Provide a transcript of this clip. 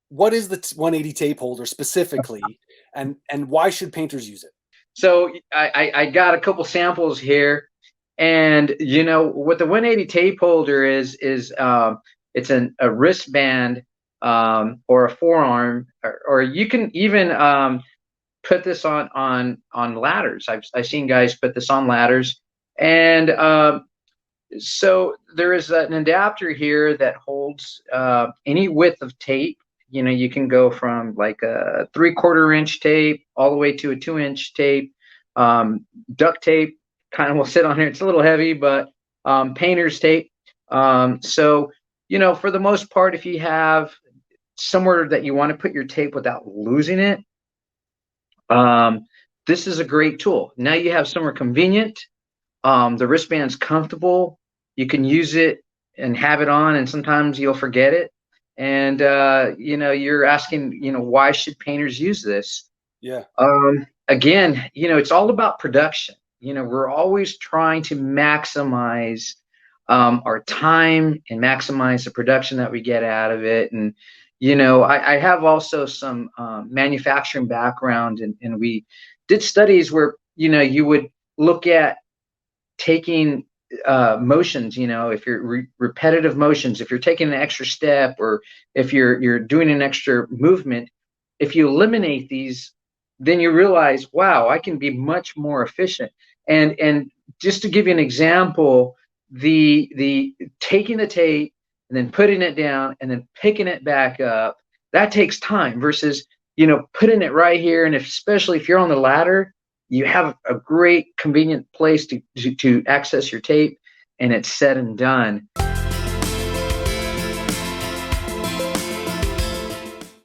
what is the 180 tape holder specifically, and why should painters use it? So I got a couple samples here, and what the 180 tape holder is it's a wristband, or a forearm, or you can even put this on ladders. I've seen guys put this on ladders, and so there is an adapter here that holds any width of tape. You can go from like a 3/4 inch tape all the way to a 2 inch tape. Duct tape kind of will sit on here. It's a little heavy, but painter's tape. So, for the most part, if you have somewhere that you want to put your tape without losing it, this is a great tool. Now you have somewhere convenient. The wristband's comfortable. You can use it and have it on, and sometimes you'll forget it. And you're asking, why should painters use this? Yeah. Again, it's all about production. We're always trying to maximize our time and maximize the production that we get out of it. And I have also some manufacturing background, and we did studies where you would look at taking motions, if you're repetitive motions, if you're taking an extra step, or if you're doing an extra movement, if you eliminate these, then you realize, wow, I can be much more efficient. And just to give you an example, the taking the tape and then putting it down and then picking it back up, that takes time versus putting it right here. And especially if you're on the ladder, you have a great convenient place to access your tape, and it's said and done.